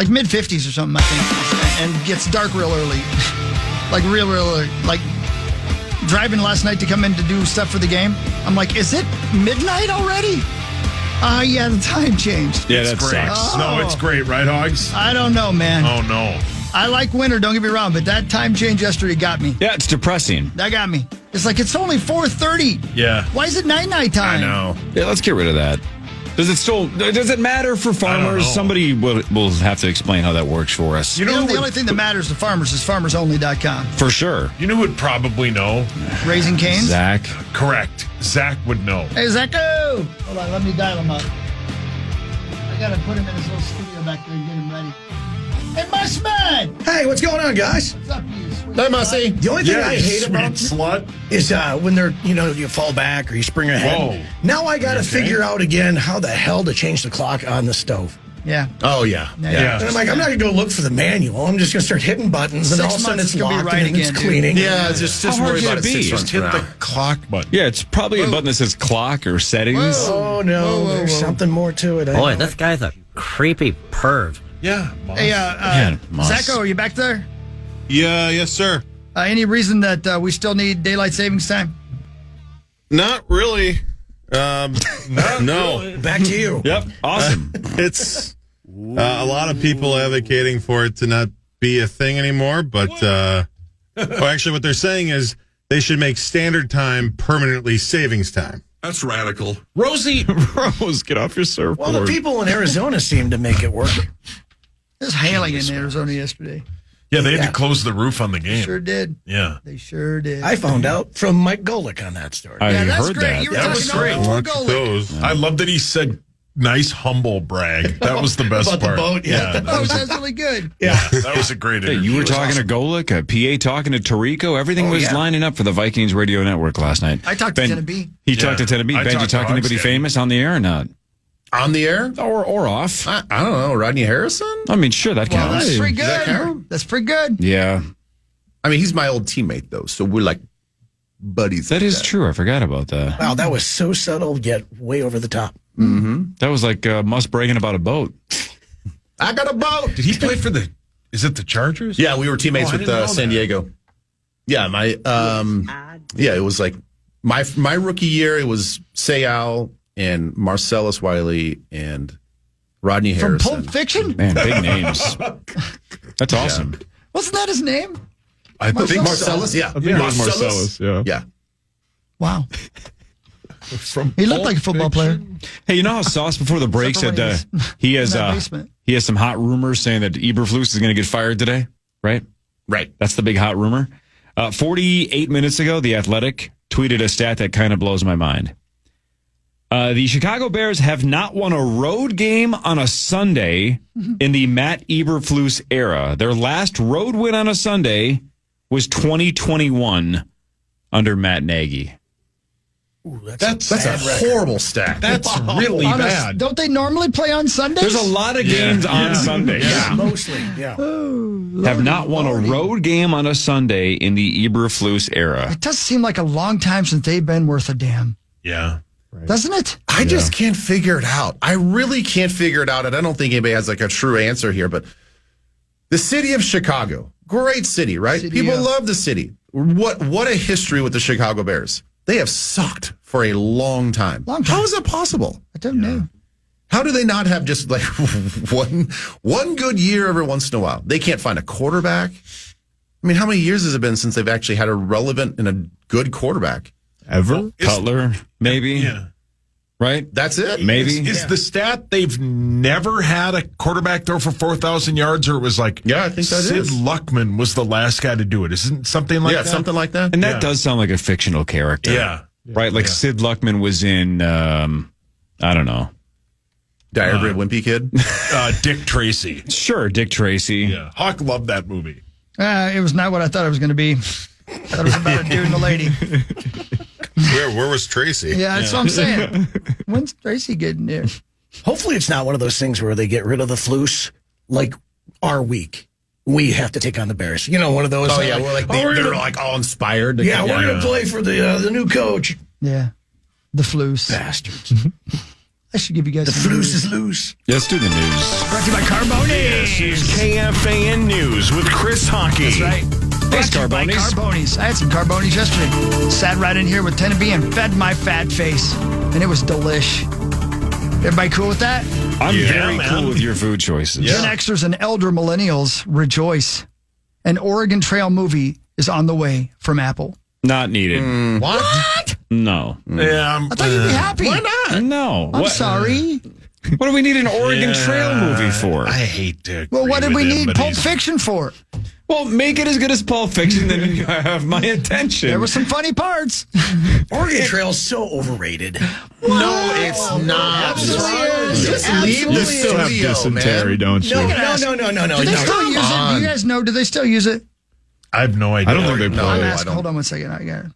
like mid-50s or something, I think, and gets dark real early. Like real early. Like driving last night to come in to do stuff for the game. I'm like, is it midnight already? Yeah, the time changed. Yeah, that's great. Oh. No, it's great, right, Hogs? I don't know, man. Oh, no. I like winter, don't get me wrong, but that time change yesterday got me. Yeah, it's depressing. That got me. It's like, it's only 4:30. Yeah. Why is it night time? I know. Yeah, let's get rid of that. Does it matter for farmers? Somebody will have to explain how that works for us. You know the only thing that matters to farmers is farmersonly.com. For sure. You know who would probably know? Raising Cane's? Zach. Correct. Zach would know. Hey, Zacko! Hold on, let me dial him up. I got to put him in his little studio back there and get him ready. Hey, Mushman! Hey, what's going on, guys? What's up, you sweet Hey, Mussy. The only thing I hate about slut is when they're, you fall back or you spring ahead. Whoa. Now I got to figure out again how the hell to change the clock on the stove. Yeah. Oh, yeah. Yeah. And I'm like, I'm not going to go look for the manual. I'm just going to start hitting buttons, and all of a sudden it's locked right and it's again, cleaning. Yeah, just worry about it 6 Just months hit from the now. clock button. Yeah, it's probably a button that says clock or settings. Oh, no. There's something more to it. Boy, this guy's a creepy perv. Yeah. Hey, Moss. Zacko, are you back there? Yeah, yes, sir. Any reason that we still need daylight savings time? Not really. No. Back to you. Yep, awesome. It's a lot of people advocating for it to not be a thing anymore, but actually what they're saying is they should make standard time permanently savings time. That's radical. Rosie. Rose, get off your surfboard. Well, the people in Arizona seem to make it work. It was hailing in Arizona yesterday. Yeah, they had to close the roof on the game. Sure did. Yeah. They sure did. I found out from Mike Golick on that story. I that's heard great. that. You were That talking was about great. Paul Watch Golick. those. I love that he said nice, humble brag. That was the best About the part. boat, yeah. that was That's really good. that was a great Hey, interview. you were talking to Golick, a PA talking to Tarico. Everything was yeah. lining up for the Vikings radio network last night. I talked to Tennessee. He talked to Tennessee. I Ben, you talked to talk to anybody Hogshead. famous on the air or not? On the air? Or off? I don't know. Rodney Harrison? I mean, sure, that Well, counts. that's pretty Does that good. count? That's pretty good. Yeah, I mean, he's my old teammate, though, so we're like buddies. that is true. I forgot about that. Wow, that was so subtle, yet way over the top. That was like Musk bragging about a boat. I got a boat. Did he play for the? Is it the Chargers? Yeah, we were teammates Oh, I with didn't know San that. Diego. Yeah, it was like my rookie year. It was Sayal and Marcellus Wiley and Rodney From Harrison. Pulp Fiction? Man, big names. That's awesome. Wasn't that his name? I think Marcellus, yeah. It was Marcellus, yeah. Yeah. Wow. from He looked like a football player. Hey, you know how Sauce before the break Except said for when he has in that basement. he has some hot rumors saying that Eberflus is going to get fired today, right? Right. That's the big hot rumor. 48 minutes ago, The Athletic tweeted a stat that kind of blows my mind. The Chicago Bears have not won a road game on a Sunday in the Matt Eberflus era. Their last road win on a Sunday was 2021 under Matt Nagy. Ooh, That's a horrible stat. That's really On a- bad. don't they normally play on Sundays? There's a lot of games on Sundays. Yeah. mostly, yeah. Have not won a road game on a Sunday in the Eberflus era. It does seem like a long time since they've been worth a damn. Yeah. Doesn't it? I just can't figure it out. I really can't figure it out. And I don't think anybody has like a true answer here, but the city of Chicago, great city, right? City, People yeah. love the city. What a history with the Chicago Bears. They have sucked for a long time. Long time. How is that possible? I don't know. How do they not have just like one good year every once in a while? They can't find a quarterback. I mean, how many years has it been since they've actually had a relevant and a good quarterback? Ever? Cutler, maybe? Yeah. Right? That's it. Maybe? Is the stat they've never had a quarterback throw for 4,000 yards, or it was like Yeah, I think that Sid is. Luckman was the last guy to do it? Isn't something like Yeah, that? something like that. And that Yeah. does sound like a fictional character. Yeah. Right? Like Yeah. Sid Luckman was in, I don't know. Diary of a Wimpy Kid. Dick Tracy. Sure, Dick Tracy. Yeah. Hawk loved that movie. It was not what I thought it was going to be. Thought it was about a dude and a lady. Where was Tracy? Yeah, that's what I'm saying. When's Tracy getting there? Hopefully it's not one of those things where they get rid of the flus like our week. We have to take on the Bears. You know, one of those. Oh yeah, we're like they're gonna, like all inspired. to yeah, come we're down. going to play for the new coach. Yeah. The flus. Bastards. I should give you guys The some flus news. is loose. Let's do the news. Brought to you by Carboni. is KFAN News with Chris Hockey. That's right. Thanks, Brought to you by Carbonis. Carbonis. I had some Carbonis yesterday. Sat right in here with Tennessee and fed my fat face. And it was delish. Everybody cool with that? I'm Yeah, very man. cool with your food choices. Gen Xers and elder millennials rejoice. An Oregon Trail movie is on the way from Apple. Not needed. What? No. Yeah, I thought you'd be happy. Why not? No. I'm What- sorry. What do we need an Oregon Trail movie for? I hate to. Well, what did agree we with him, need but Pulp he's- Fiction for? Well, make it as good as Pulp Fiction, then you have my attention. There were some funny parts. Oregon Trail's so overrated. No, it's not. Just leave the You still have studio, dysentery, man. don't you? No. Do they still use it? Do you guys know? Do they still use it? I have no idea. I don't think they No, play I'm it. asking. Hold on one second. I got it.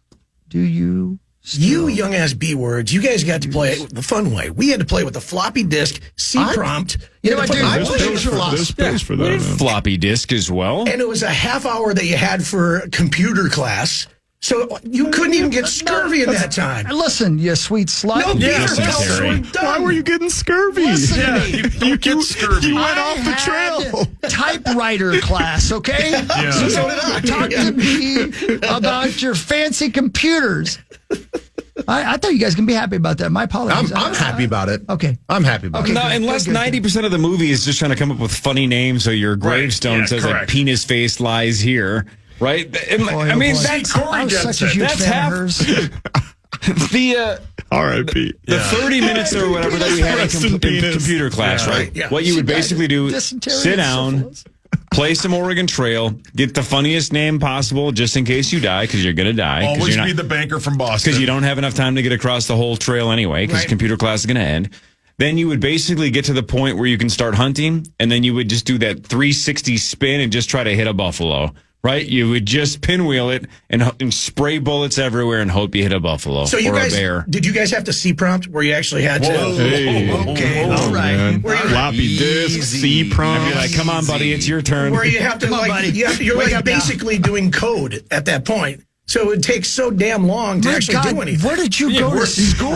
Do you? You young ass B words, you guys got to play it the fun way. We had to play with the floppy disk, C prompt. You know what, dude? I There's wish pills it was there's pills for that, man. floppy disk as well. and it was a half hour that you had for computer class. So you couldn't even get scurvy in that time. Listen, you sweet slut. No beer dysentery. we're done. Why were you getting scurvy? Listen to me. You get scurvy. You went I off the had trail. Typewriter class, okay? So did I. Talk to me about your fancy computers. I thought you guys can be happy about that. My apologies. I'm happy about it. Okay. I'm happy about Okay. it. No, good, unless good, good. 90% of the movie is just trying to come up with funny names, so your gravestone Yeah, says like correct. penis face lies here, right? And, Boy, I oh mean, boy. that's Corey I was gets such a it. huge That's fan half- of hers. the R.I.P. the 30 minutes or whatever that we had in, Rest in in penis. computer class, Yeah. right? Yeah. What you would She died basically of do: dysentery sit and down, syphilis. play some Oregon Trail, get the funniest name possible, just in case you die, because you're gonna die. 'cause Always you're be not- the banker from Boston. because you don't have enough time to get across the whole trail anyway, because Right. computer class is going to end. Then you would basically get to the point where you can start hunting, and then you would just do that 360 spin and just try to hit a buffalo, right? You would just pinwheel it and spray bullets everywhere and hope you hit a buffalo So you or guys, a bear. did you guys have to C prompt where you actually had to? Hey. Okay, all right. Man. Where you- Floppy disk, C I'd prompt. be like, come on, buddy, it's your turn. Where you have to Come on, buddy. you're Wake like up now. basically doing code at that point. So it would take so damn long to My actually God, do anything. where did you go to school?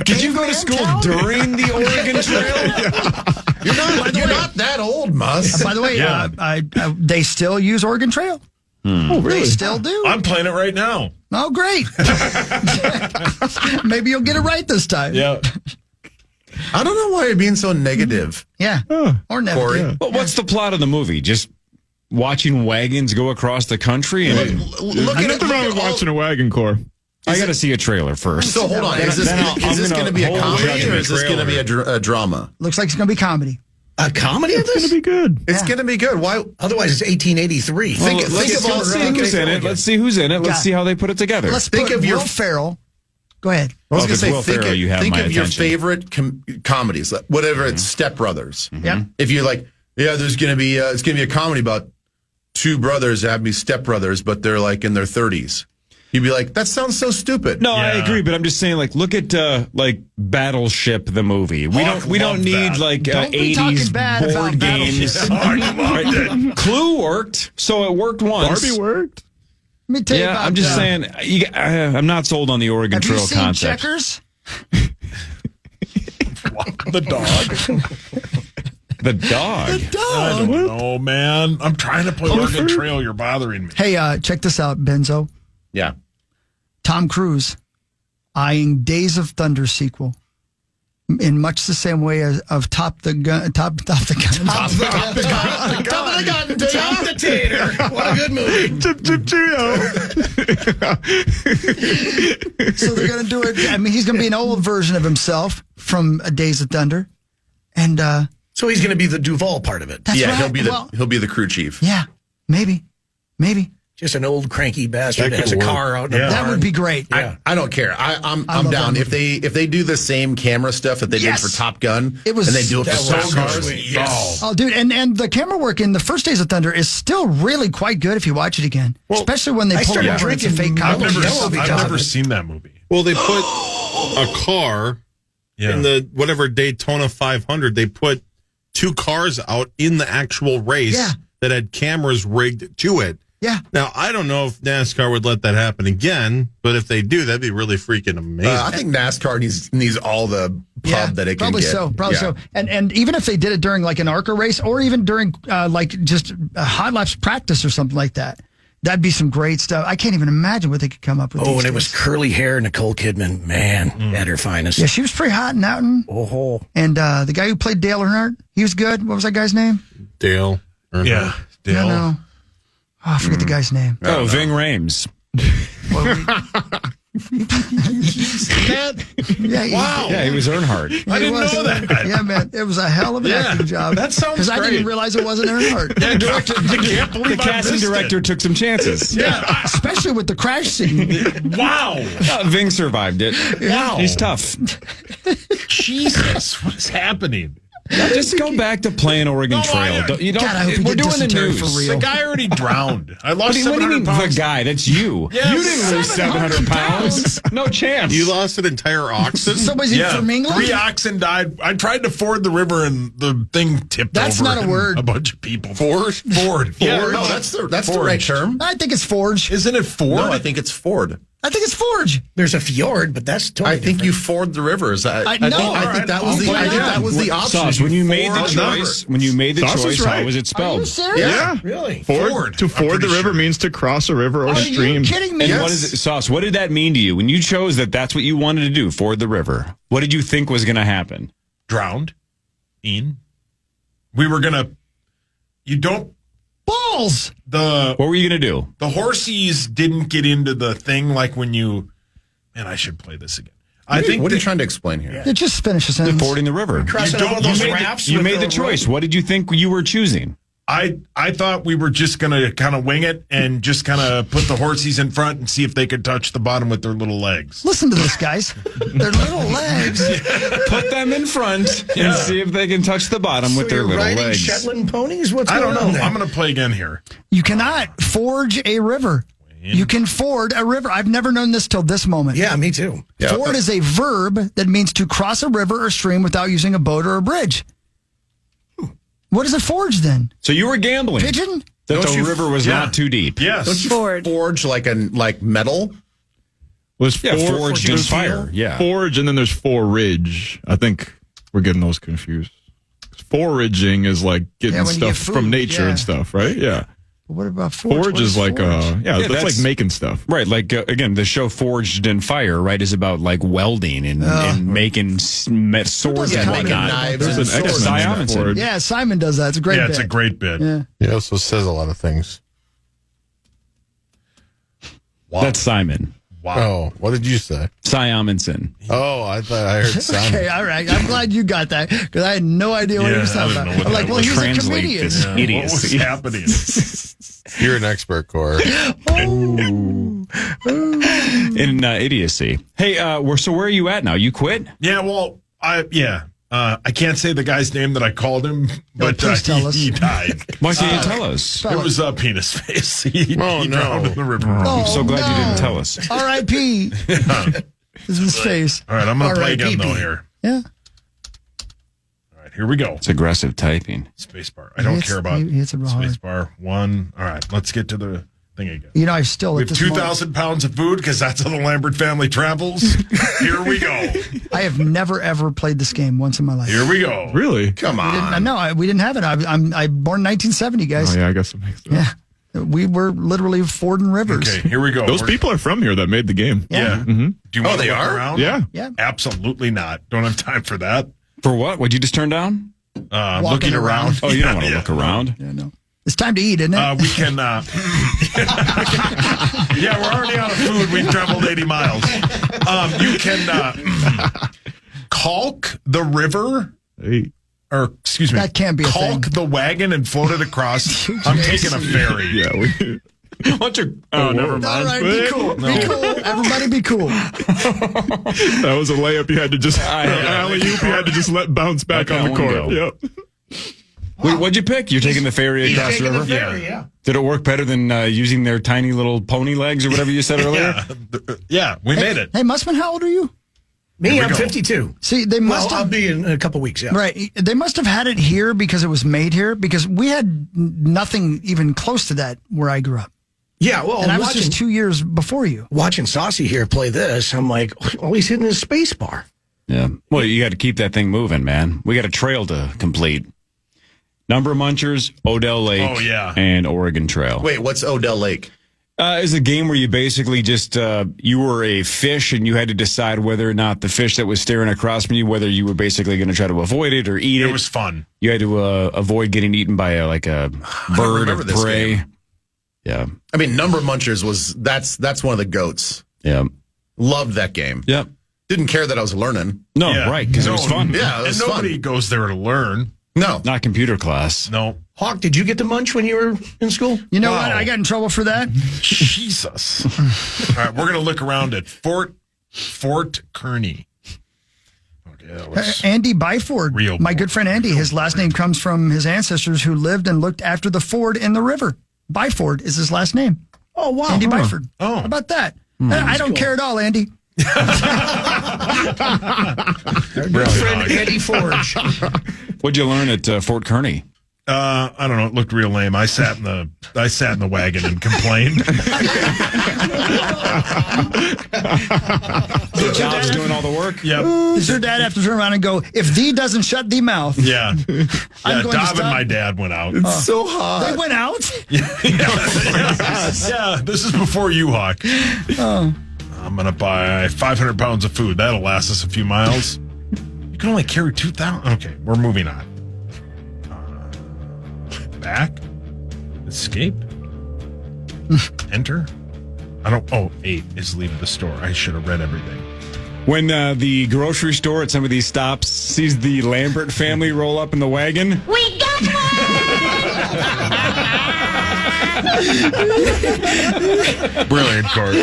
Did you go to school during the Oregon Trail? You're not that old, Mus. By the way, Yeah. they still use Oregon Trail. Oh, really? They still do. I'm playing it right now. Oh, great. Maybe you'll get it right this time. Yeah. I don't know why you're being so negative. Yeah. Or never. Corey. Yeah. Well, what's the plot of the movie? Just watching wagons go across the country? And Look at Nothing wrong with watching a wagon core. I got to see a trailer first. So hold on. Is Then I'm this gonna going to be a hold comedy judgment or is this going to be a drama? Looks like it's going to be comedy. A comedy of It's going this? to be good. It's going to be good. Why? Otherwise, it's 1883. Think Let's of all see think who's of- in it. Let's see who's in it. Let's Yeah. see how they put it together. Let's Think put of your- Will Ferrell. Go ahead. I was Oh, going to if say, it's Will think, Ferrell, you have think my of your attention. favorite comedies, like whatever it's Step Brothers. Yeah. If you're like, yeah, there's going to be it's going to be a comedy about two brothers that have to be step brothers, but they're like in their 30s. You'd be like, that sounds so stupid. No, I Yeah. agree, but I'm just saying, like, look at like Battleship, the movie. We Oh, don't love need that. like Don't be talking 80s bad about board games. Battleship. Right? Clue worked, so it worked once. Barbie worked. Let me tell you Yeah, about I'm just saying. I'm not sold on the Oregon Have you Trail seen concept. Checkers? The dog. The dog. I don't know, man. I'm trying to play Oregon Trail. You're bothering me. Hey, check this out, Benzo. Yeah. Tom Cruise eyeing Days of Thunder sequel in much the same way as of Top the Gun. Top the Gun. Top of the gun, Top the tater. What a good movie. Chip, chip, Cheerio. So they're going to do it. I mean, he's going to be an old version of himself from Days of Thunder. And So he's going to be the Duval part of it. that's Yeah, right. he'll be the crew chief. Yeah, maybe. Just an old cranky bastard that has a car out in the Yeah. That barn. would be great. I don't care. I'm love down. that If they do the same camera stuff that they Yes. did for Top Gun, It was- and they do it for that stock was cars. sweet. Yes. Oh, dude, and the camera work in the first Days of Thunder is still really quite good if you watch it again. Especially when they I pull started over into drinking fake I've cops. never, yellow because I've of never it. seen that movie. Well, they put a car Yeah. in the whatever Daytona 500. They put two cars out in the actual race Yeah. that had cameras rigged to it. Yeah. Now, I don't know if NASCAR would let that happen again, but if they do, that'd be really freaking amazing. I think NASCAR needs all the pub that it can probably get. Probably so. And even if they did it during like an ARCA race or even during like just a hot laps practice or something like that, that'd be some great stuff. I can't even imagine what they could come up with. Oh, and it was curly hair Nicole Kidman. Man, at her finest. Yeah, she was pretty hot and out. And the guy who played Dale Earnhardt, he was good. What was that guy's name? Dale. Earnhardt. Yeah, Dale. No. Oh, I forget the guy's name. Oh, Ving Rhames. Wow. Yeah, he was Earnhardt. I didn't know that. Yeah, man. It was a hell of an acting job. That sounds Because I didn't great. realize it wasn't Earnhardt. Yeah, director, I can't believe The casting director took some chances. Yeah. Especially with the crash scene. Wow. Ving survived it. Wow. He's tough. Jesus, what is happening? Just go back to playing Oregon No, Trail. I- Don't- you don't, God, I hope he we're get doing the dysentery news. for real. The guy already drowned. I lost What do you 700 mean, pounds. the guy? That's you. Yeah, you didn't lose 700 pounds. No chance. You lost an entire oxen? Somebody's in from England? 3 oxen died. I tried to ford the river and the thing tipped That's over. not a and word. A bunch of people. Ford? Ford. Yeah, No, that's the right term. I think it's Forge. Isn't it Ford? No, I think it's Ford. I think it's Forge. There's a fjord, but that's totally I think you different. ford the rivers. I think that was the. Why I think not? that was the option. Sauce, when you made the Ford choice, Sauce is how right. was it Are you spelled? serious? Yeah. Really? Ford. To I'm ford the pretty river sure. means to cross a river or Are stream. you kidding me? And what is it, Sauce? What did that mean to you when you chose that's what you wanted to do, ford the river? What did you think was going to happen? Drowned. We were gonna. You don't. Balls. What were you going to do? The horsies didn't get into the thing like when you. Man, I should play this again. I think What are you that- trying to explain here? Yeah, just finish the sentence. Fording the river. Crossing don't- over those you made the- rafts You with made the choice. What did you think you were choosing? I thought we were just going to kind of wing it and just kind of put the horsies in front and see if they could touch the bottom with their little legs. Listen to this, guys. Their little legs. Put them in front and see if they can touch the bottom with their you're little riding legs. Shetland ponies? What's I don't going on know. there? I'm going to play again here. You cannot forge a river. You can ford a river. I've never known this till this moment. Yeah, me too. Yeah. Ford is a verb that means to cross a river or stream without using a boat or a bridge. What is a forge then? So you were gambling Pigeon? that Don't the you- river was Yeah. not too deep. Yes. Don't you forge like metal? Was Yeah, forged in there's fire. Yeah. Forge, and then there's forage. I think we're getting those confused. Foraging is like getting when you get stuff food, from nature yeah. and stuff, right? Yeah. What about forge? Forge What is like, forge? that's that's- like making stuff. Right, like again, the show "Forged in Fire" right is about like welding and making swords Yeah, and making whatnot. knives There's and an swords. X-Men Simonson. Forge. Yeah, Simon does that. It's a great Yeah, it's bit. a great bit. Yeah. He also says a lot of things. That's Simon Wow. Oh, what did you say? Simonson. Oh, I thought I heard Simon. Okay, all right. I'm glad you got that because I had no idea what he Yeah, was I talking didn't about. know what I'm like, that well, was. he's a Translate comedian. this What was idiocy. happening? You're an expert, Core. In idiocy. Hey, where are you at now? You quit? Yeah, well, I can't say the guy's name that I called him, but please tell us. he died. Why can't you tell us? It was Penis Face. He Oh, no. drowned in the river. I'm so glad you didn't tell us. R.I.P. This is his face. All right, I'm going to play again, R.I.P.P. though, here. Yeah. All right, here we go. It's aggressive typing. Spacebar. I don't care about He hits it real hard. spacebar. 1. All right, let's get to the thing again. You know, I still We at have this moment, 2,000 pounds of food because that's how the Lambert family travels. Here we go. I have never ever played this game once in my life. Here we go. Really? Come on. No, we didn't have it. I'm born in 1970, guys. Oh, yeah, I guess it makes sense. Yeah. We were literally fording rivers. Okay, here we go. Those people are from here that made the game. Yeah. Yeah. Do you want they to look are? around? Yeah. Yeah. Absolutely not. Don't have time for that. For what? What'd you just turn down? Looking around. Oh, you don't want to Yeah. look around. Yeah, no. It's time to eat, isn't it? We can. Yeah, we're already out of food. We've traveled 80 miles. You can caulk the river, Hey. or excuse me, That can't be a caulk thing. the wagon and float it across. I'm taking a ferry. Yeah. Oh, never All mind. right, be cool. Be cool. Everybody be cool. That was a layup you had to just alley-oop you had to just let bounce back Let on the that one court. go. Yep. Wait, what'd you pick? You're taking the ferry across the river? Yeah. Did it work better than using their tiny little pony legs or whatever you said earlier? Yeah, we made it. Hey, Mussman, how old are you? Me, I'm go. 52. See, they Well, must I'll have. be in a couple weeks, yeah. Right. They must have had it here because it was made here because we had nothing even close to that where I grew up. Yeah, well, and I was just 2 years before you. Watching Saucy here play this, I'm like, oh, he's hitting his space bar. Yeah. Well, you got to keep that thing moving, man. We got a trail to complete. Number Munchers, Odell Lake, and Oregon Trail. Wait, what's Odell Lake? It's a game where you basically just, you were a fish and you had to decide whether or not the fish that was staring across from you, whether you were basically going to try to avoid it or eat it. It was fun. You had to avoid getting eaten by a bird of prey. Game. Yeah. I mean, Number Munchers that's one of the GOATs. Yeah. Loved that game. Yep. Didn't care that I was learning. No, right, because it was fun. Yeah, it was and nobody fun. goes there to learn. No. Not computer class. No. Hawk, did you get to munch when you were in school? You know what? I got in trouble for that. Jesus. All right, we're going to look around at Fort Kearney. Okay, Andy Byford, my good friend Andy, his last name comes from his ancestors who lived and looked after the ford in the river. Byford is his last name. Oh, wow. Andy Byford. Oh. How about that? I don't care at all, Andy. Our good friend Andy Forge. What'd you learn at Fort Kearney? I don't know. It looked real lame. I sat in the wagon and complained. Job's doing all the work. Yep. Does your dad have to turn around and go, if thee doesn't shut thee mouth? Yeah. I'm going to Dob and stop. my dad went out. It's so hot. They went out? Yeah, this is before you, Hawk. Oh. I'm going to buy 500 pounds of food. That'll last us a few miles. You can only carry 2,000. Okay, we're moving on. Back. Escape. Enter. I don't. Oh, 8 is leave the store. I should have read everything. When the grocery store at some of these stops sees the Lambert family roll up in the wagon. We got one! Brilliant, Court.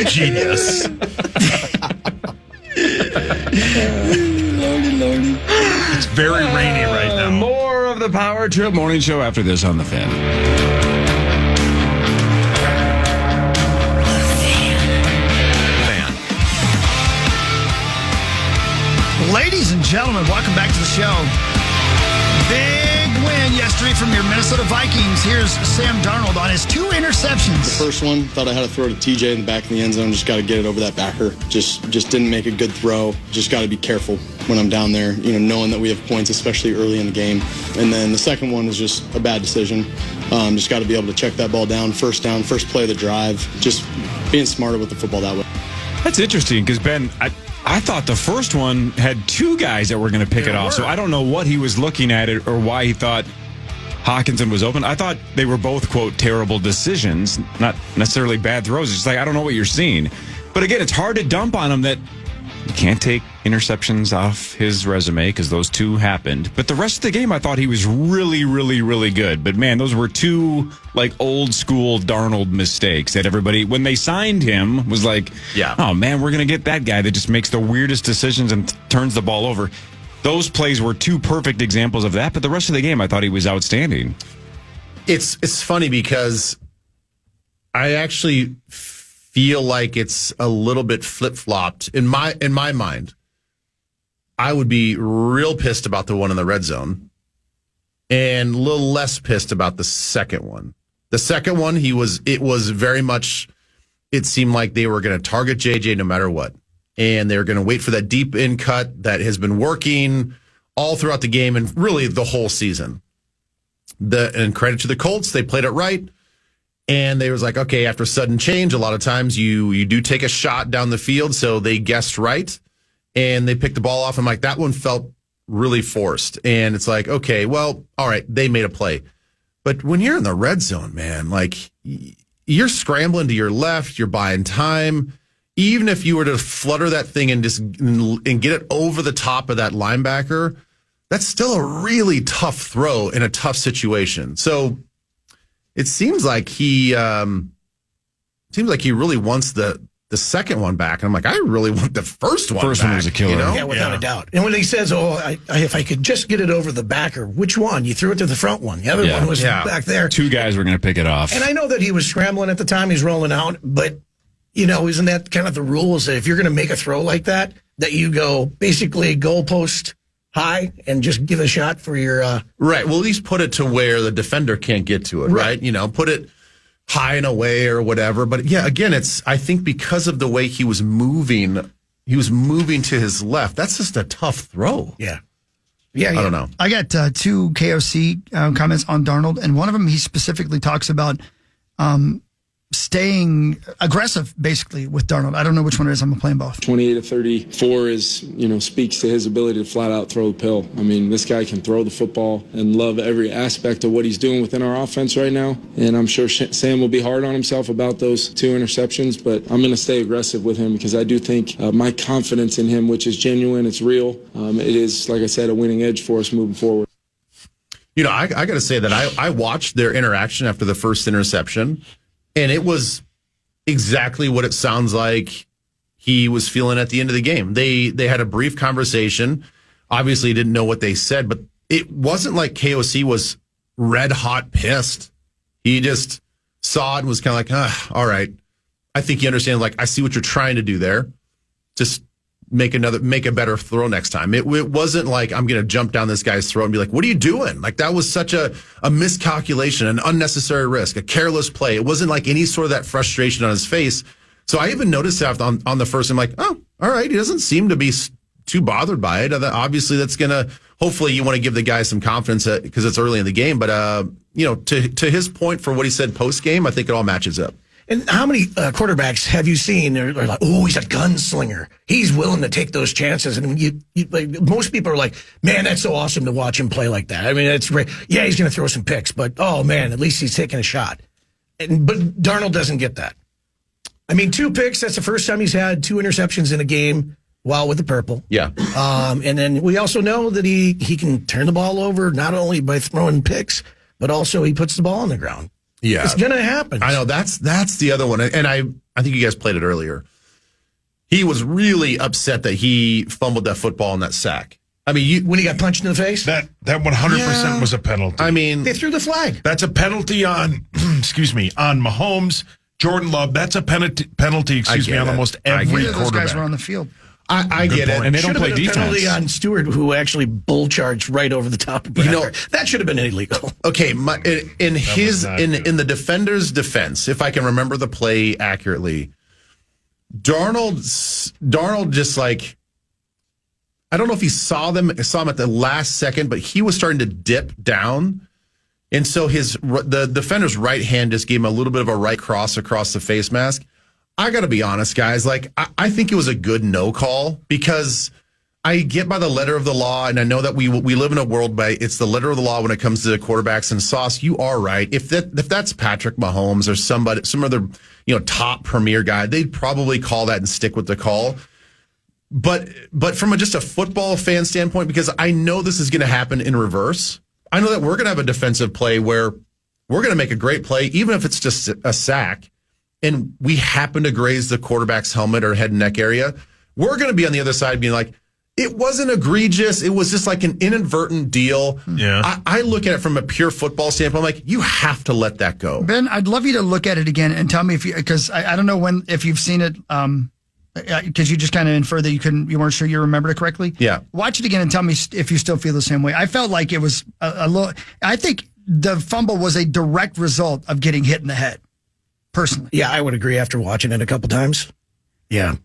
Genius. Lordy. It's very rainy right now. More of the Power Trip Morning Show after this on the Fan. Ladies and gentlemen, welcome back to the show. Big win yesterday from your Minnesota Vikings. Here's Sam Darnold on his 2 interceptions. The first one, thought I had to throw to TJ in the back of the end zone. Just got to get it over that backer. Just didn't make a good throw. Just got to be careful when I'm down there, knowing that we have points, especially early in the game. And then the second one was just a bad decision. Just got to be able to check that ball down, first play of the drive. Just being smarter with the football that way. That's interesting because, Ben, I thought the first one had 2 guys that were going to pick it off. So I don't know what he was looking at it or why he thought Hawkinson was open. I thought they were both, quote, terrible decisions, not necessarily bad throws. It's just like, I don't know what you're seeing. But again, it's hard to dump on him that you can't take interceptions off his resume because those 2 happened. But the rest of the game, I thought he was really, really, really good. But man, those were 2 old school Darnold mistakes that everybody, when they signed him, was like, oh man, we're going to get that guy that just makes the weirdest decisions and turns the ball over. Those plays were 2 perfect examples of that. But the rest of the game, I thought he was outstanding. It's funny because I actually feel like it's a little bit flip-flopped in my mind. I would be real pissed about the one in the red zone and a little less pissed about the second one. The second one, it was very much, it seemed like they were going to target JJ no matter what. And they were going to wait for that deep in cut that has been working all throughout the game and really the whole season. And credit to the Colts, they played it right. And they was like, okay, after sudden change, a lot of times you do take a shot down the field. So they guessed right and they picked the ball off. I'm like, that one felt really forced. And it's like, okay, well, all right, they made a play. But when you're in the red zone, man, you're scrambling to your left, you're buying time. Even if you were to flutter that thing and get it over the top of that linebacker, that's still a really tough throw in a tough situation. So it seems like he really wants the second one back. And I'm like, I really want the first one First back. one was a killer. Yeah, without a doubt. And when he says, if I could just get it over the backer, which one? You threw it to the front one. The other one was back there. 2 guys were going to pick it off. And I know that he was scrambling at the time he's rolling out, but, isn't that kind of the rules that if you're going to make a throw like that you go basically goalpost high and just give a shot for your... Right. Well, at least put it to where the defender can't get to it, right? Put high and away or whatever. But yeah, again, I think because of the way he was moving to his left. That's just a tough throw. Yeah. I don't know. I got two KOC comments on Darnold, and one of them he specifically talks about staying aggressive, basically, with Darnold. I don't know which one it is. I'm playing both. 28 to 34 is, speaks to his ability to flat out throw the pill. I mean, this guy can throw the football and love every aspect of what he's doing within our offense right now. And I'm sure Sam will be hard on himself about those 2 interceptions, but I'm going to stay aggressive with him because I do think my confidence in him, which is genuine, it's real. It is, like I said, a winning edge for us moving forward. I got to say that I watched their interaction after the first interception. And it was exactly what it sounds like he was feeling at the end of the game. They had a brief conversation. Obviously, didn't know what they said, but it wasn't like KOC was red hot pissed. He just saw it and was kind of like, all right. I think you understand. Like, I see what you're trying to do there. Just make a better throw next time. It wasn't like I'm going to jump down this guy's throat and be like, what are you doing? Like, that was such a miscalculation, an unnecessary risk, a careless play. It wasn't like any sort of that frustration on his face. So I even noticed that on the first, I'm like, oh, all right. He doesn't seem to be too bothered by it. Obviously that's going to, hopefully you want to give the guy some confidence because it's early in the game. But, to his point for what he said post game, I think it all matches up. And how many quarterbacks have you seen? They're like, oh, he's a gunslinger. He's willing to take those chances. And most people are like, man, that's so awesome to watch him play like that. I mean, it's great. Yeah, he's going to throw some picks, but oh man, at least he's taking a shot. But Darnold doesn't get that. I mean, 2 picks. That's the first time he's had 2 interceptions in a game while with the purple. Yeah. And then we also know that he can turn the ball over not only by throwing picks, but also he puts the ball on the ground. Yeah, it's going to happen. I know that's the other one. And I think you guys played it earlier. He was really upset that he fumbled that football in that sack. I mean, when he got punched in the face? That 100% was a penalty. I mean, they threw the flag. That's a penalty on, on Mahomes, Jordan Love. That's a penalty, on almost every quarterback. Those guys were on the field. I get it. And they don't play defense. Penalty on Stewart, who actually bull charged right over the top of Bradford. That should have been illegal. Okay, in the defender's defense, if I can remember the play accurately, Darnold just like, I don't know if he saw him at the last second, but he was starting to dip down. And so the defender's right hand just gave him a little bit of a right cross across the face mask. I got to be honest, guys. Like, I think it was a good no call because I get by the letter of the law, and I know that we live in a world by it's the letter of the law when it comes to the quarterbacks. And Sauce, you are right. If that's Patrick Mahomes or some other top premier guy, they'd probably call that and stick with the call. But from just a football fan standpoint, because I know this is going to happen in reverse. I know that we're going to have a defensive play where we're going to make a great play, even if it's just a sack. And we happen to graze the quarterback's helmet or head and neck area, we're going to be on the other side being like, it wasn't egregious. It was just like an inadvertent deal. Yeah. I look at it from a pure football standpoint. I'm like, you have to let that go. Ben, I'd love you to look at it again and tell me because I don't know if you've seen it, because you just kind of inferred that you weren't sure you remembered it correctly. Yeah. Watch it again and tell me if you still feel the same way. I felt like it was a little, I think the fumble was a direct result of getting hit in the head. Personally. Yeah, I would agree after watching it a couple times. Yeah,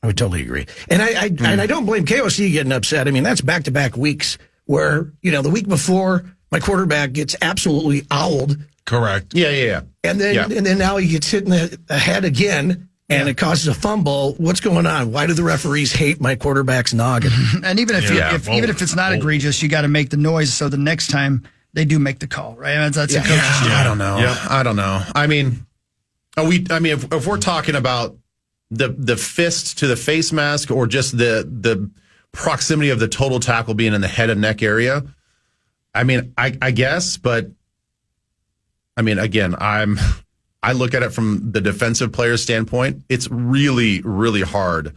I would totally agree. And I don't blame KOC getting upset. I mean, that's back-to-back weeks where, the week before, my quarterback gets absolutely owled. Correct. Yeah. And then now he gets hit in the head again, and it causes a fumble. What's going on? Why do the referees hate my quarterback's noggin? And even if even if it's not egregious, you got to make the noise so the next time they do make the call, right? That's a coach's job. I don't know. Yep. I don't know. I mean, if we're talking about the fist to the face mask or just the proximity of the total tackle being in the head and neck area, I mean, I guess, but I mean, again, I look at it from the defensive player standpoint. It's really, really hard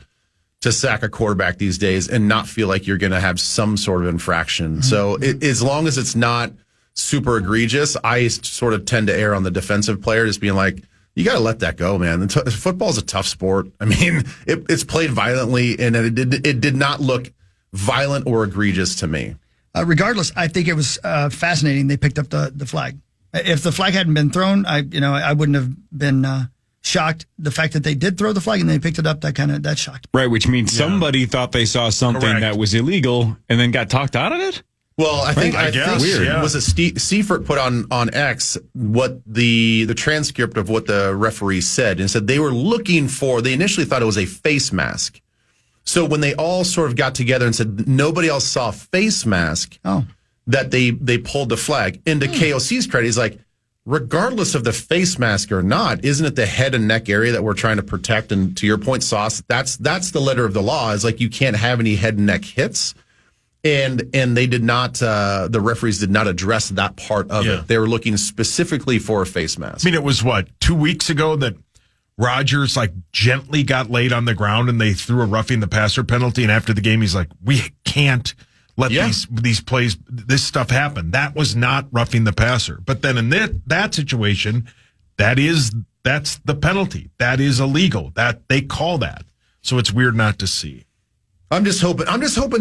to sack a quarterback these days and not feel like you're going to have some sort of infraction. Mm-hmm. So as long as it's not super egregious, I sort of tend to err on the defensive player, just being like, you got to let that go, man. Football is a tough sport. I mean, it's played violently, and it did not look violent or egregious to me. Regardless, I think it was fascinating. They picked up the flag. If the flag hadn't been thrown, I wouldn't have been shocked. The fact that they did throw the flag and they picked it up, that shocked me. Right, which means somebody thought they saw something Correct. that was illegal and then got talked out of it? Well, I think Weird. Yeah. was it Seifert put on X what the transcript of what the referee said, and said they were looking for. They initially thought it was a face mask. So when they all sort of got together and said nobody else saw a face mask, that they pulled the flag. And to KOC's credit, he's like, regardless of the face mask or not, isn't it the head and neck area that we're trying to protect? And to your point, Sauce, that's the letter of the law. Is like you can't have any head and neck hits. And they did not. The referees did not address that part of it. They were looking specifically for a face mask. I mean, it was 2 weeks ago that Rodgers gently got laid on the ground and they threw a roughing the passer penalty. And after the game, he's like, "We can't let these plays, this stuff happen." That was not roughing the passer. But then in that situation, that's the penalty. That is illegal. That they call that. So it's weird not to see. I'm just hoping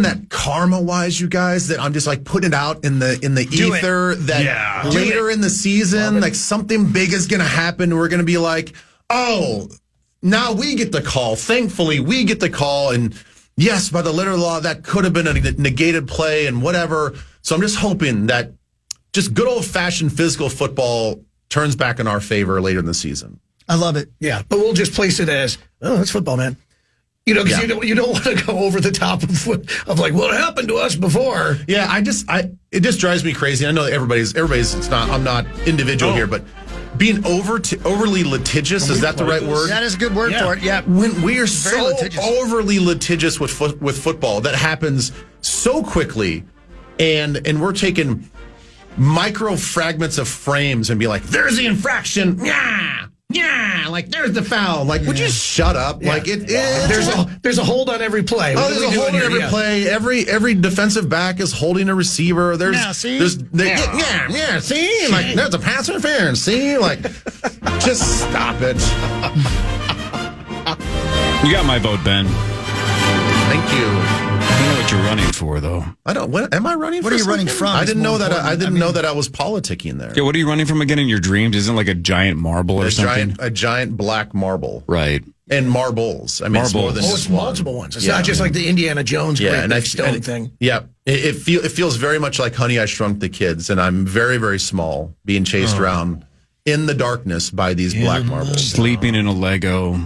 that karma-wise, you guys, that I'm just putting it out in the ether that later in the season, something big is going to happen. We're going to be like, oh, now we get the call. Thankfully, we get the call. And yes, by the letter of the law, that could have been a negated play and whatever. So I'm just hoping that just good old-fashioned physical football turns back in our favor later in the season. I love it. Yeah, but we'll just place it as, that's football, man. Because you don't want to go over the top of what happened to us before. Yeah, it just drives me crazy. I know that everybody's. It's not. I'm not individual here, but being overly litigious, is that the right word? That is a good word for it. Yeah. When we are so litigious. overly litigious with football, that happens so quickly, and we're taking micro fragments of frames and be like, "There's the infraction." Yeah, there's the foul. Would you shut up? Yeah. There's a hold on every play. There's a hold on every play. Every defensive back is holding a receiver. See? See? There's a pass interference. See? Just stop it. You got my vote, Ben. Thank you. I don't know what you're running for, though. I don't. What am I running? What for are you something? running from? I didn't know that. I didn't know that. that I was politicking there. Yeah, what are you running from again in your dreams? Isn't it like a giant marble or something? A giant black marble. Right. And marbles. I mean, it's more than it's just one. multiple ones. It's not just like the Indiana Jones great big stone thing. Yeah, it feels very much like Honey, I Shrunk the Kids, and I'm very, very small, being chased around in the darkness by these black marbles. Sleeping in a Lego,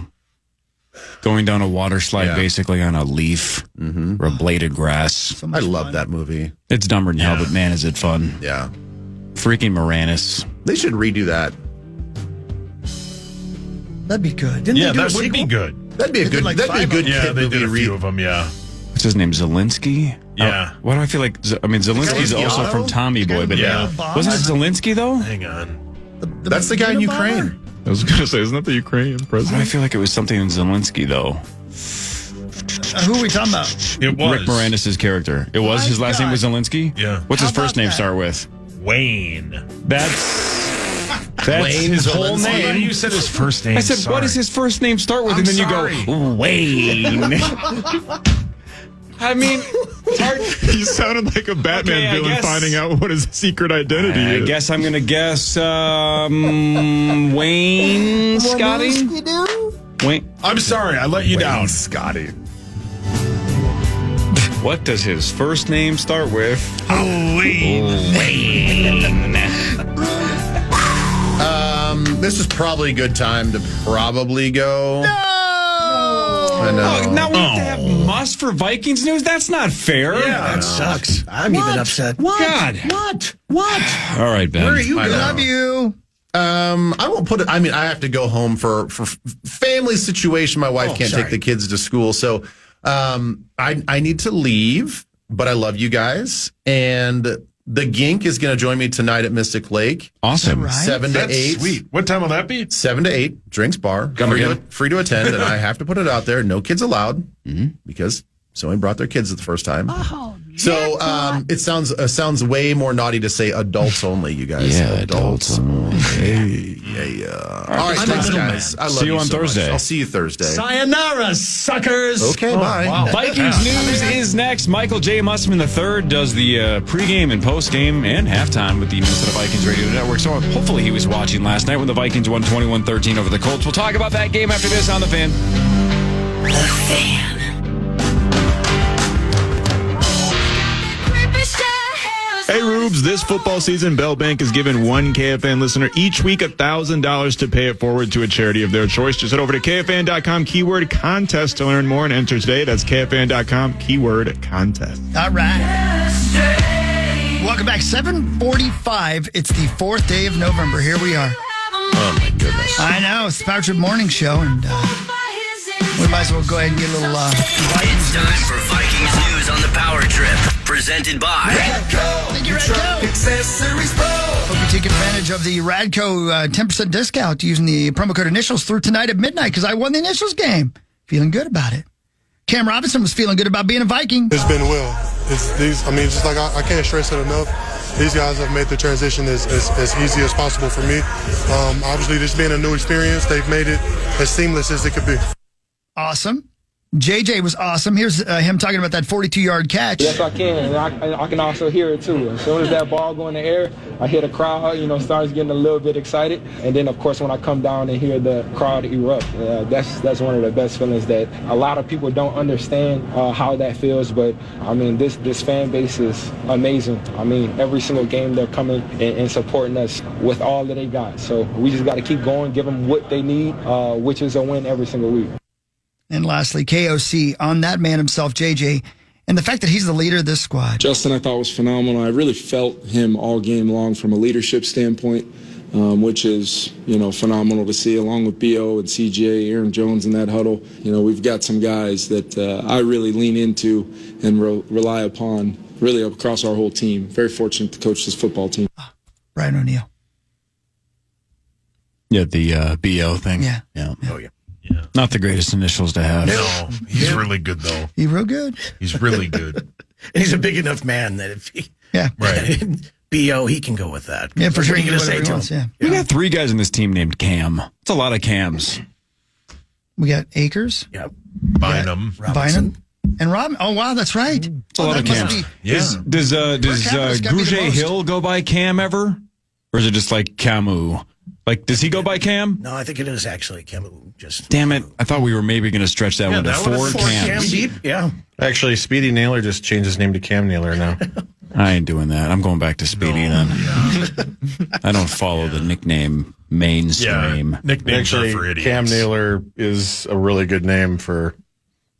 going down a water slide basically on a leaf or a blade of grass. I love that movie. It's dumber than hell, but man, is it fun. Yeah. Freaking Moranis. They should redo that. That'd be good. Didn't they do that a would be sequel? good. That'd be a good. That'd be a good Yeah, kid they movie. did a few of them. Yeah. What's his name? Zelensky? Yeah. Why do I feel like? Zelensky's Zelensky also Otto? from Tommy Boy, but Yeah. wasn't it Zelensky though? Hang on. That's the guy in Ukraine. I was going to say, isn't that the Ukrainian I president? feel like it was something in Zelensky though. Who are we talking about? It was Rick Moranis' character. It was his last name was Zelensky. Yeah. What's his How first about name that? start with? Wayne. That's Wayne his whole Zelensky. name. You said his first name. I said, what does his first name start with? I'm and then sorry. you go, Wayne. I mean, it's hard. He sounded like a Batman Okay, I villain guess- finding out what his secret identity I is. guess I'm going to guess Wayne Scotty? Wayne. I'm sorry, I let you down. Scotty. What does his first name start with? This is probably a good time to probably go. I know. Now we have to have must for Vikings news? That's not fair. Yeah, that sucks. I'm even upset. God. What? All right, Ben. Where are you I going? know. Love you. I won't put it. I mean, I have to go home for family situation. My wife can't sorry. take the kids to school, so I need to leave. But I love you guys, and the Gink is going to join me tonight at Mystic Lake. Awesome. Right? 7 to That's 8. sweet. What time will that be? 7 to 8. Drinks bar. Come again. Free to attend, and I have to put it out there. No kids allowed because So we brought their kids the first time. Oh, so it sounds way more naughty to say adults only, you guys. Yeah, adults only. Yeah. All right, thanks, guys. I love See you on so Thursday. much. I'll see you Thursday. Sayonara, suckers. Okay, bye. Wow. Vikings news is next. Michael J. Musman III does the pregame and postgame and halftime with the Minnesota Vikings Radio Network. So hopefully he was watching last night when the Vikings won 21-13 over the Colts. We'll talk about that game after this on The Fan. The Fan. Hey, Rubes, this football season, Bell Bank has given one KFAN listener each week $1,000 to pay it forward to a charity of their choice. Just head over to KFAN.com, keyword contest to learn more and enter today. That's KFAN.com, keyword contest. All right. Welcome back. 7:45. It's the 4th day of November. Here we are. Oh, my goodness. I know. It's the Power Trip Morning Show, and we might as well go ahead and get a little Vikings It's time for Vikings news on the Power Trip, presented by Thank you, Radco. Accessories Pro. Hope you take advantage of the Radco 10% discount using the promo code initials through tonight at midnight because I won the initials game. Feeling good about it. Cam Robinson was feeling good about being a Viking. It's been well. Just like I can't stress it enough. These guys have made the transition as easy as possible for me. Obviously, this being a new experience, they've made it as seamless as it could be. Awesome. JJ was awesome. Here's him talking about that 42-yard catch. Yes, I can. And I can also hear it, too. As soon as that ball go in the air, I hear the crowd, starts getting a little bit excited. And then, of course, when I come down and hear the crowd erupt, that's one of the best feelings that a lot of people don't understand how that feels. But, this fan base is amazing. Every single game they're coming and supporting us with all that they got. So we just got to keep going, give them what they need, which is a win every single week. And lastly, KOC on that man himself, JJ, and the fact that he's the leader of this squad. Justin, I thought was phenomenal. I really felt him all game long from a leadership standpoint, which is, phenomenal to see, along with B.O. and C.J., Aaron Jones in that huddle. We've got some guys that I really lean into and rely upon really across our whole team. Very fortunate to coach this football team. Brian O'Neill. Yeah, the B.O. thing. Yeah. Oh, yeah. Not the greatest initials to have. No, he's really good, though. He's real good. He's really good. And he's a big enough man that if he, Right. B.O., he can go with that. Yeah, for sure. What are you going to say Whatever he to wants, him? yeah. We got 3 guys in this team named Cam. It's a lot of Cams. We got Akers, Yep. Bynum. Bynum, and Rob. Oh, wow, that's right. It's a lot of Cams. Does Capita's gotta be the Gouget most. Hill go by Cam ever? Or is it just like Camu? Like, does he go by Cam? No, I think it is actually Camus. Just Damn it. I thought we were maybe going to stretch that one to that 4 would've been Cams. Cam deep. Yeah. Actually, Speedy Naylor just changed his name to Cam Naylor now. I ain't doing that. I'm going back to Speedy then. I don't follow the nickname mainstream. Nicknames are Actually, for idiots. Cam Naylor is a really good name for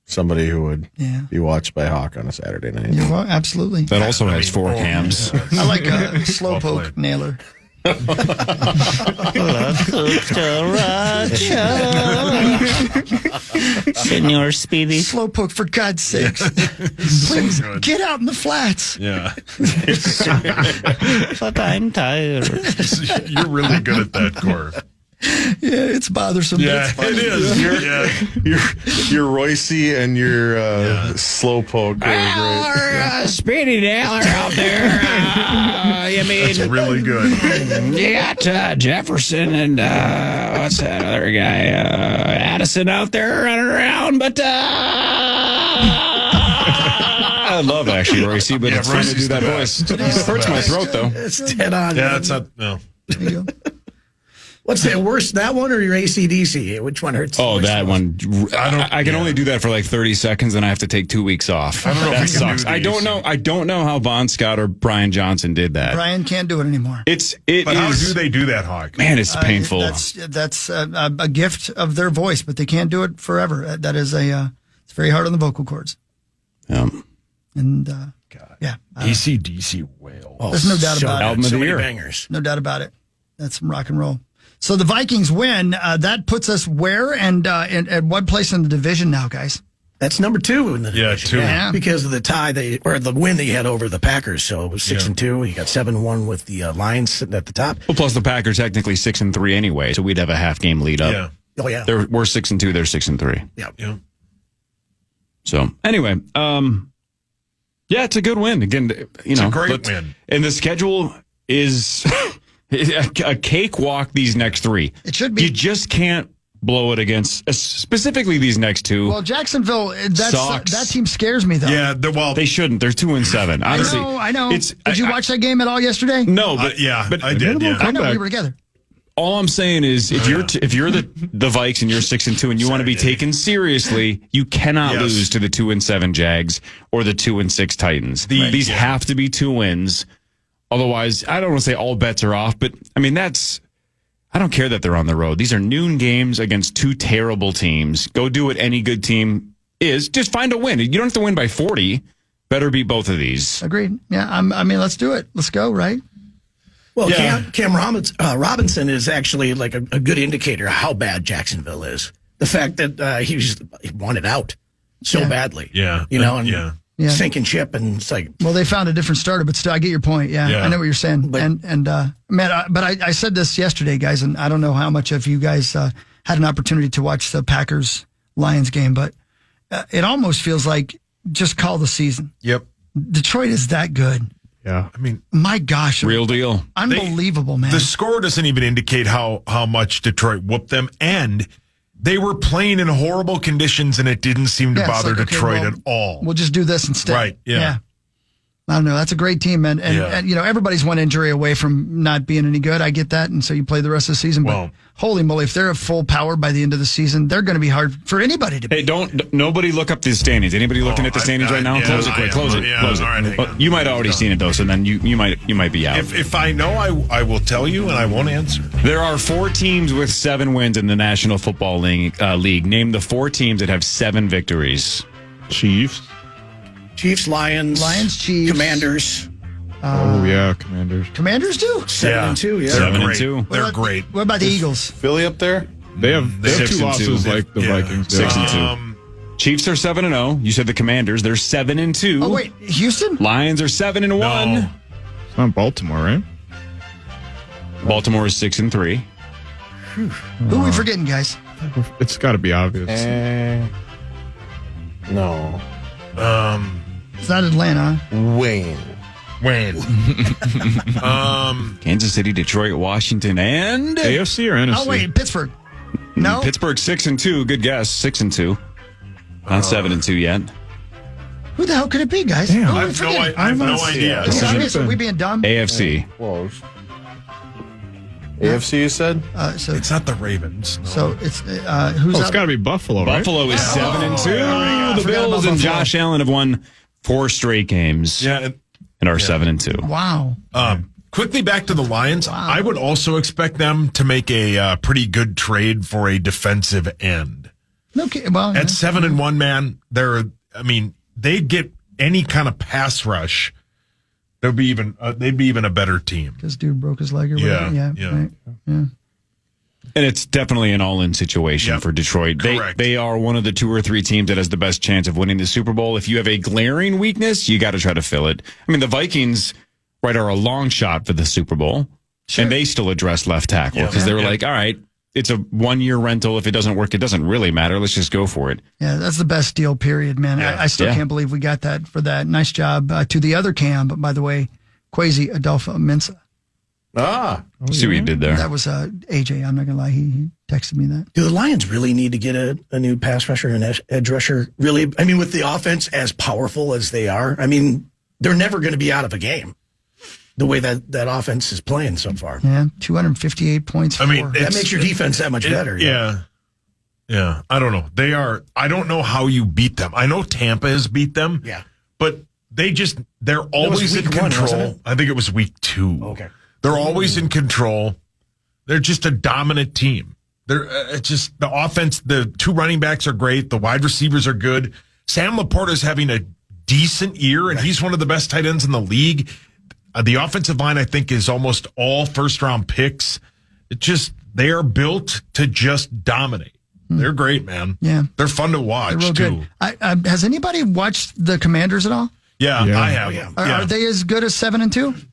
somebody who would be watched by Hawk on a Saturday night. You're well, absolutely. That also has 4 Cams. I like a slowpoke nailer. Senor Speedy. Slowpoke, for God's sakes. Please get out in the flats. Yeah. But I'm tired. You're really good at that, Corv. Yeah, it's bothersome. But Yeah, it's funny. it is. Your Royce and your Slowpoke are great. Speedy Naylor out there. You mean, It's really good. you got Jefferson and what's that other guy? Addison out there running around, but I love actually Royce, but it's fun to do Royce's that the voice. best. It hurts my throat though. It's dead on. Yeah, it's not. No. There you go. What's the worst, that one or your AC/DC? Which one hurts? Oh, the that most? one. I can only do that for like 30 seconds, and I have to take 2 weeks off. I don't know if that we can sucks. do I don't these. know. I don't know how Bon Scott or Brian Johnson did that. Brian can't do it anymore. It But how is- do they do that, Hawk? Man, it's painful. That's a gift of their voice, but they can't do it forever. That is it's very hard on the vocal cords. And yeah, AC/DC whale. there's no doubt about it. Album of So the many year. bangers. No doubt about it. That's some rock and roll. So the Vikings win. That puts us where and at what place in the division now, guys? That's number 2 in the division. 2. Yeah. Because of the tie or the win that you had over the Packers. So it was 6-2. You got 7-1 with the Lions sitting at the top. Well, plus the Packers technically 6-3 anyway, so we'd have a half game lead up. Yeah. Oh yeah. We're 6-2. They're 6-3. Yeah. Yeah. So anyway, yeah, it's a good win. Again, It's a great win. And the schedule is a cakewalk these next three. It should be. You just can't blow it against, specifically these next two. Well, Jacksonville, that team scares me, though. Yeah, they shouldn't. They're 2-7. Honestly, I know. Did you watch that game at all yesterday? No, but but I did. Yeah. I know we were together. All I'm saying is, if you're the Vikes and you're 6-2 and you want to be taken seriously, you cannot lose to the 2-7 Jags or the 2-6 Titans. These have to be 2 wins. Otherwise, I don't want to say all bets are off, but I mean I don't care that they're on the road. These are noon games against 2 terrible teams. Go do what any good team is. Just find a win. You don't have to win by 40. Better beat both of these. Agreed. Yeah, I mean, let's do it. Let's go, right? Well, Cam Robinson is actually like a good indicator of how bad Jacksonville is. The fact that he wanted out so badly. Yeah. Sinking ship, and it's like, well, they found a different starter, but still, I get your point. Yeah. I know what you're saying. But I said this yesterday, guys, and I don't know how much of you guys had an opportunity to watch the Packers-Lions game, but it almost feels like just call the season. Yep. Detroit is that good. Yeah. I mean, my gosh. Real deal. Unbelievable, man. The score doesn't even indicate how much Detroit whooped them, and they were playing in horrible conditions, and it didn't seem to bother Detroit at all. We'll just do this instead. Right, yeah. I don't know. That's a great team, and everybody's one injury away from not being any good. I get that, and so you play the rest of the season. But holy moly, if they're at full power by the end of the season, they're going to be hard for anybody to beat. Hey, nobody look up the standings. Anybody looking at the standings right now? Close it quick. Close it. Close it. Right, well, you might have already seen it though, so then you might be out. If I know, I will tell you, and I won't answer. There are 4 teams with 7 wins in the National Football League. Name the 4 teams that have 7 victories. Chiefs, Lions, Chiefs, Commanders. Commanders. Commanders do 7-2. Yeah, 7-2. They're great. What about the Eagles? Philly up there? They have 2 losses like the Vikings. 6-2. Chiefs are 7-0. You said the Commanders. They're 7-2. Oh wait, Houston? Lions are 7-1. No. It's not Baltimore, right? Baltimore is 6-3. Who are we forgetting, guys? It's got to be obvious. No. It's not Atlanta. Wayne. Kansas City, Detroit, Washington, and AFC or NFC? Oh wait, Pittsburgh. No, Pittsburgh 6-2. Good guess. 6-2. Not 7-2 yet. Who the hell could it be, guys? I have no idea. Are we being dumb? AFC. Close. AFC, you said? So it's not the Ravens. No. So it's who's it's got to be Buffalo, right? Buffalo is 7-2. The Bills and Josh Allen have won 4 straight games. Yeah. And are 7-2. Wow. Quickly back to the Lions. Wow. I would also expect them to make a pretty good trade for a defensive end. Okay. Well, at 7-1, man, they'd get any kind of pass rush. They'd be even a better team. This dude broke his leg or whatever. Yeah. Right. Yeah. And it's definitely an all-in situation for Detroit. They are one of the 2 or 3 teams that has the best chance of winning the Super Bowl. If you have a glaring weakness, you got to try to fill it. I mean, the Vikings, are a long shot for the Super Bowl, and they still address left tackle because they were like, all right, it's a 1-year rental. If it doesn't work, it doesn't really matter. Let's just go for it. Yeah, that's the best deal, period, man. Yeah. I still can't believe we got that for that. Nice job to the other Cam, but by the way, Kwesi Adolfo-Mensah. See what you did there. That was AJ. I'm not gonna lie. He texted me that. Do the Lions really need to get a new pass rusher and edge rusher? Really? I mean, with the offense as powerful as they are, I mean, they're never going to be out of a game. The way that offense is playing so far. Yeah, 258 points. I mean, that makes your defense that much better. Yeah. I don't know. I don't know how you beat them. I know Tampa has beat them. Yeah. But they're always in control. I think it was week 2. Okay. They're always in control. They're just a dominant team. It's just the offense. The 2 running backs are great. The wide receivers are good. Sam Laporta is having a decent year, and he's one of the best tight ends in the league. The offensive line, I think, is almost all first-round picks. They are built to just dominate. They're great, man. Yeah. They're fun to watch, real too. Good. Has anybody watched the Commanders at all? Yeah. I have. Are they as good as 7-2?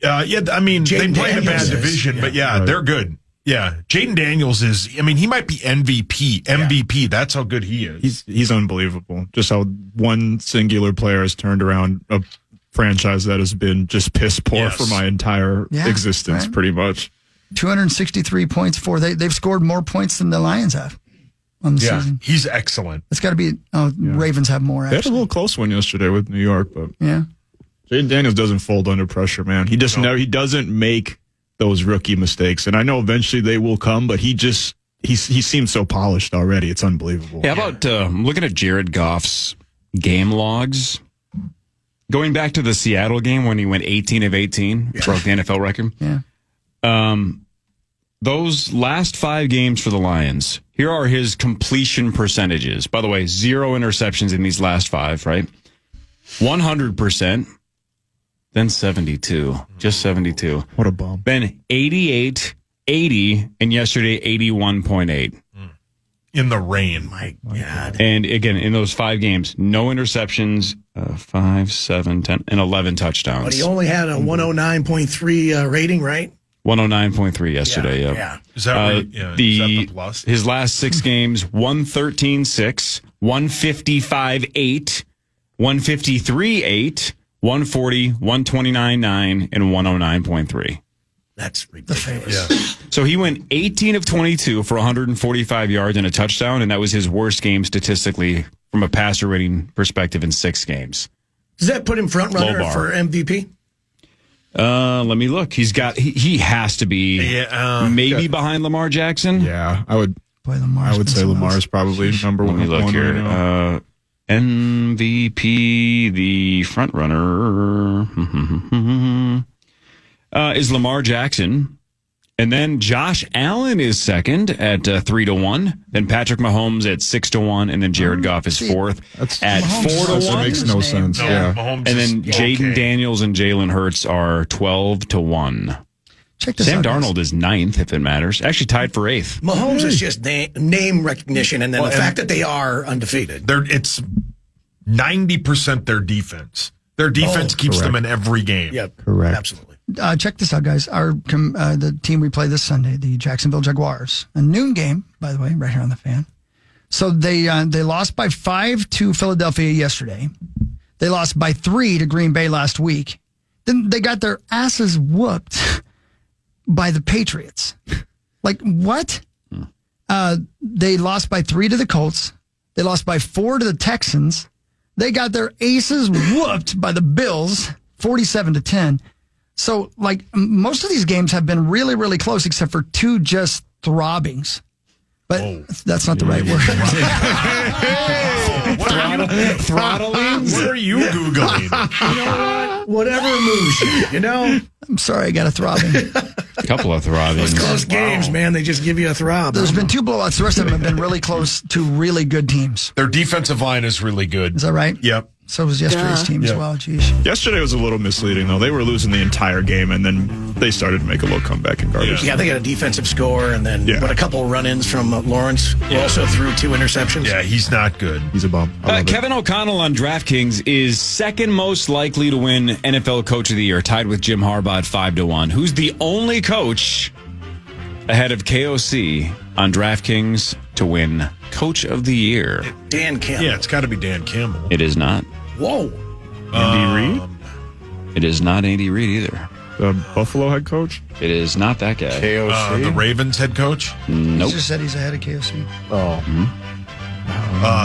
I mean, they play in a bad division, but they're good. Yeah, Jaden Daniels is. I mean, he might be MVP. MVP. That's how good he is. He's unbelievable. Just how one singular player has turned around a franchise that has been just piss poor for my entire existence, pretty much. 263 points for they've scored more points than the Lions have on the season. He's excellent. It's got to be. Ravens have more. They had a little close one yesterday with New York, but Jaden Daniels doesn't fold under pressure, man. He just he doesn't make those rookie mistakes, and I know eventually they will come, but he seems so polished already. It's unbelievable. Yeah, how about looking at Jared Goff's game logs, going back to the Seattle game when he went 18 of 18, broke the NFL record. Yeah. Those last 5 games for the Lions, here are his completion percentages. By the way, 0 interceptions in these last 5, right? 100%. Then 72. Just 72. What a bum. Then 88, 80, and yesterday 81.8. In the rain. My God. And again, in those 5 games, no interceptions, 5, 7, 10, and 11 touchdowns. But he only had a 109.3 rating, right? 109.3 yesterday, Yeah. Is that right? Yeah. Is that the plus? His last 6 games, 113.6, 155.8, 153.8, 140, 129.9, and 109.3. That's ridiculous. Yeah. So he went 18 of 22 for 145 yards and a touchdown, and that was his worst game statistically from a passer rating perspective in 6 games. Does that put him front runner for MVP? Let me look. He has to be maybe behind Lamar Jackson. Yeah, I would. Boy, Lamar's I would say Lamar's probably number one. Let me look here. Right now. MVP, the front runner, is Lamar Jackson. And then Josh Allen is second at 3-1. Then Patrick Mahomes at 6-1. And then Jared Goff is fourth at 4-1. That makes no sense. No, Yeah. Mahomes And then is Jaden okay. Daniels and Jalen Hurts are 12-1. Check this Sam out, guys. Darnold is 9th, if it matters. Actually tied for 8th. Mahomes is just name recognition, and then the fact that they are undefeated. It's 90% their defense. Their defense keeps them in every game. Yep, Correct. absolutely. Check this out, guys. The team we play this Sunday, the Jacksonville Jaguars, a noon game, by the way, right here on the Fan. So they lost by 5 to Philadelphia yesterday. They lost by 3 to Green Bay last week. Then they got their asses whooped by the Patriots. Like, what? They lost by 3 to the Colts. They lost by 4 to the Texans. They got their aces whooped by the Bills, 47-10. So, like, most of these games have been really, really close, except for 2 just throbbings. But that's not the right word. Throttlings? What are you Googling? You know what? Whatever moves you, you know? I'm sorry, I got a throbbing. A couple of throbbings. Close games, man. They just give you a throb. There's been 2 blowouts. The rest of them have been really close to really good teams. Their defensive line is really good. Is that right? Yep. So was yesterday's team as well. Jeez. Yesterday was a little misleading, though. They were losing the entire game, and then they started to make a little comeback in garbage. Yeah, they got a defensive score, and then a couple run-ins from Lawrence. Also threw 2 interceptions. Yeah, he's not good. He's a bum. Kevin O'Connell on DraftKings is second most likely to win NFL Coach of the Year, tied with Jim Harbaugh at 5-1. Who's the only coach ahead of KOC on DraftKings to win Coach of the Year? Dan Campbell. Yeah, it's got to be Dan Campbell. It is not. Whoa. Andy Reid? It is not Andy Reid either. The Buffalo head coach? It is not that guy. The Ravens head coach? Nope. He just said he's ahead of KFC.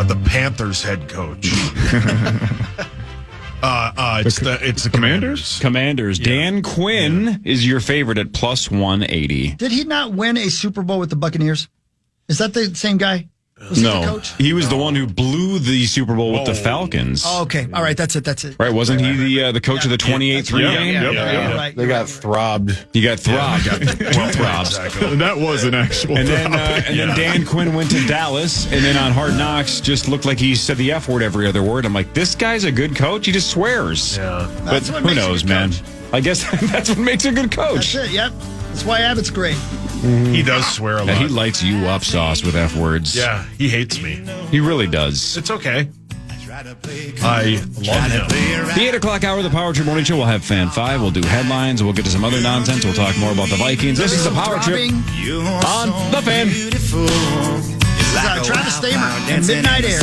The Panthers head coach. It's the Commanders. Commanders. Dan Quinn is your favorite at plus 180. Did he not win a Super Bowl with the Buccaneers? Is that the same guy? Was he the coach? He was the one who blew the Super Bowl with the Falcons. Oh, okay. All right. That's it. Right, wasn't he the coach of the 28-3 game? Right. They got throbbed. He got throbbed. 2 throbs. That was an actual And then Dan Quinn went to Dallas, and then on Hard Knocks just looked like he said the F word every other word. I'm like, this guy's a good coach. He just swears. Yeah. But That's what who makes a knows, good man? coach. I guess that's what makes a good coach. That's it. Yep. That's why Abbott's great. He does swear a lot. He lights you up, Sauce, with F words. Yeah, he hates me. He really does. It's okay. I love him. The 8 o'clock hour of the Power Trip Morning Show, we'll have Fan 5. We'll do headlines. We'll get to some other nonsense. We'll talk more about the Vikings. This is the Power Trip on The Fan. Travis Stamer and Midnight Air.